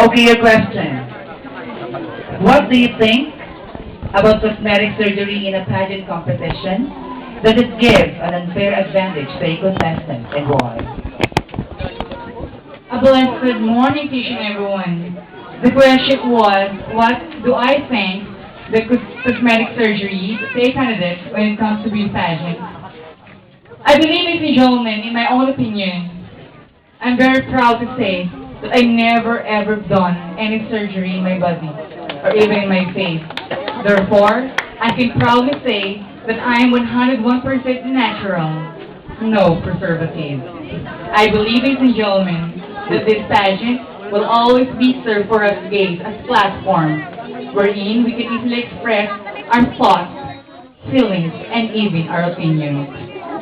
Okay, your question. What do you think about cosmetic surgery in a pageant competition? Does it give an unfair advantage to a contestant, and why? A blessed good morning to each and everyone. The question was, what do I think the cosmetic surgery to a candidate when it comes to beauty pageant? I believe, ladies and gentlemen, in my own opinion, I'm very proud to say that I never ever done any surgery in my body or even in my face. Therefore, I can proudly say that I am 101% natural, no preservatives. I believe, ladies and gentlemen, that this pageant will always be served for us gays as platform wherein we can easily express our thoughts, feelings, and even our opinions.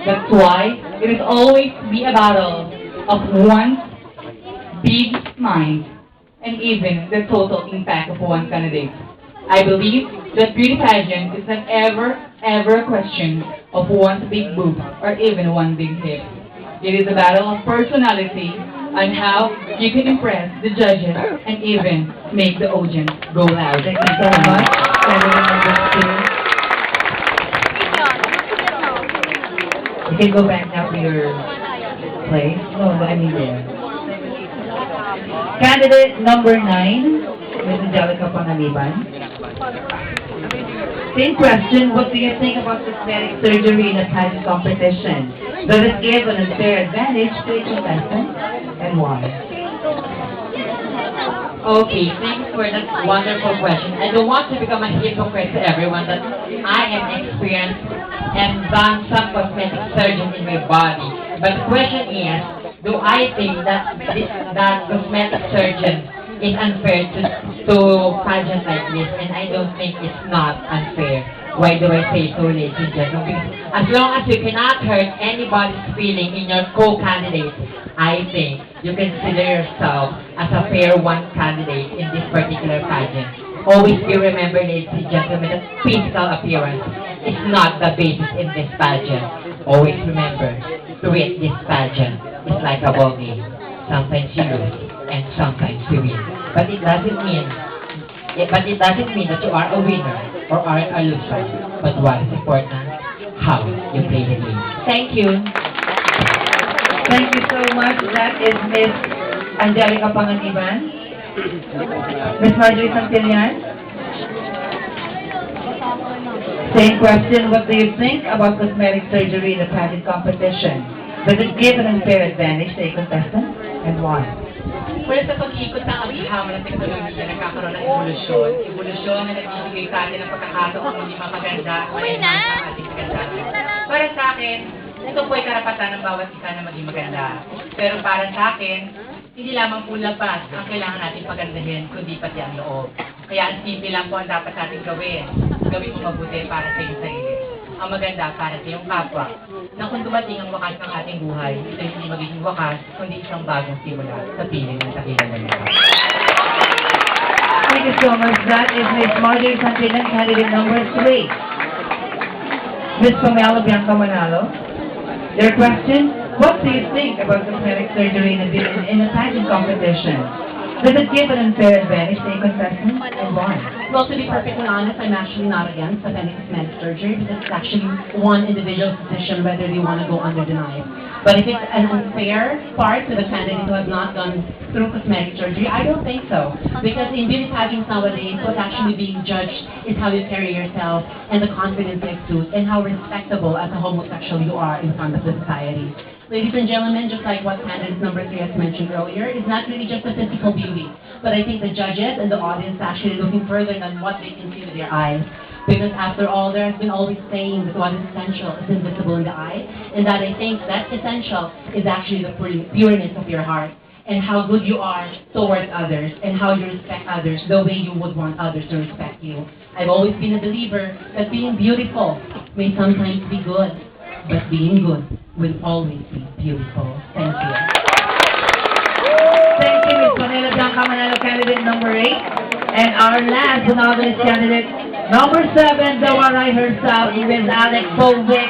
That's why it is always be a battle of one's big mind and even the total impact of one candidate. I believe that beauty pageant is not ever a question of one's big boob or even one big hip. It is a battle of personality on how you can impress the judges and even make the audience go loud. Thank you so much. Candidate number two. You can go back now to your place. No, I mean there. Candidate number 9, Ms. Angelica Pangaliban. Same question, what do you think about cosmetic surgery in a pageant competition? Does it give an unfair advantage to a contestant, and why? Okay, thanks for that wonderful question. I don't want to become a hypocrite to everyone that I am experienced and done some cosmetic surgery in my body. But the question is, do I think that that cosmetic surgeon is unfair to pageant like this? And I don't think it's not unfair. Why do I say so, ladies and gentlemen? Because as long as you cannot hurt anybody's feeling in your co-candidate, I think you consider yourself as a fair one candidate in this particular pageant. Always be remembered, ladies and gentlemen, that physical appearance is not the basis in this pageant. Always remember, to win this pageant is like a ball game. Sometimes you lose, and sometimes you win. But it doesn't mean that you are a winner or are a loser. But what is important, how you play the game. Thank you. Thank you so much. That is Ms. Angelica Pangaliban. Ms. Marjorie Santillan. Same question, what do you think about cosmetic surgery in a pageant competition? Does it give an unfair advantage to a contestant, and why? Well, sa pag-ikot ng agham ng teknolohiya, nagkakaroon ng evolusyon. Evolusyon na nagbibigay sa atin ng pagkakataong hindi mapaganda, malimang sa ating kagandahan. Para sa akin, ito po ay karapatan ng bawat isa na maging maganda. Pero para sa akin, hindi lamang po labas ang kailangan natin pagandahin, kundi pati ang loob. Kaya ang simple lang po ang dapat natin gawin. Gawin mo mabuti para sa iyong sarili. Ang maganda para sa iyong kapwa. Na kung dumating ang wakas ng ating buhay, ito hindi magiging wakas, kundi isang bagong simula sa piling ng takilan ng ito. Thank you so much. That is Ms. Marjorie Santillan, candidate number 3. Ms. Pamela Bianca Manalo. Their question, what do you think about cosmetic surgery in a pageant competition? Does it give an unfair advantage to a contestant, and why? Well, to be perfectly honest, I'm actually not against any cosmetic surgery because it's actually one individual's decision whether they want to go under the knife. But if it's an unfair part to the candidate who has not gone through cosmetic surgery, I don't think so. Because in beauty pageants nowadays, what's actually being judged is how you carry yourself and the confidence you exude and how respectable as a homosexual you are in front of the society. Ladies and gentlemen, just like what candidate number 3 has mentioned earlier, it's not really just a physical beauty. But I think the judges and the audience are actually looking further than what they can see with their eyes. Because after all, there has been always saying that what is essential is invisible in the eye. And that I think that essential is actually the pureness of your heart. And how good you are towards others. And how you respect others the way you would want others to respect you. I've always been a believer that being beautiful may sometimes be good. But being good will always be beautiful. Thank you. Thank you, Ms. Pamela Bianca Manalo, candidate number 8. And our last but not least candidate, Number 7, the Waray herself, Ms. Alex Bolvic.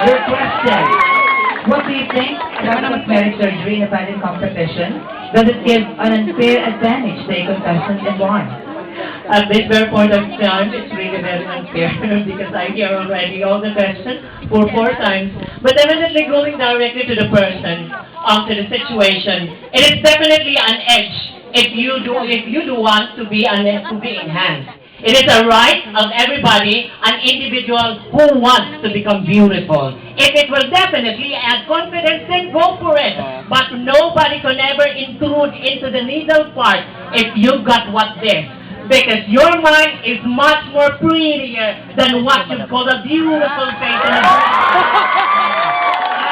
Your question. What do you think about cosmetic surgery in a pageant competition? Does it give an unfair advantage to a contestant and why? At this very point of time, it's really very unfair because I hear already all the questions for 4 times. But definitely going directly to the person, to the situation, it is definitely an edge if you do want to be enhanced. It is a right of everybody, an individual who wants to become beautiful. If it will definitely add confidence, then go for it. But nobody can ever intrude into the needle part if you got what this. Because your mind is much more prettier than what you call a beautiful face and a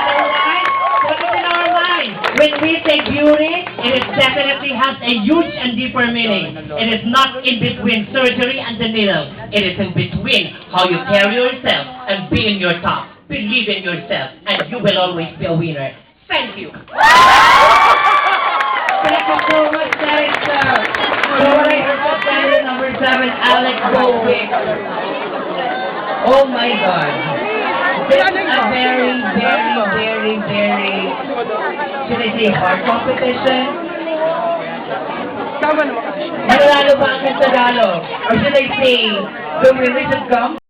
otherwise, what is in our mind? When we say beauty, it is definitely has a huge and deeper meaning. It is not in between surgery and the needle. It is in between how you carry yourself and be in your top. Believe in yourself and you will always be a winner. Thank you. Thank you so much, Alex. The Waray herself, candidate number 7, Alex Bolvic. Oh my God. This is a very, should I say, hard competition? Mananalo ba ang Tagalog? Or should I say, the winner should come?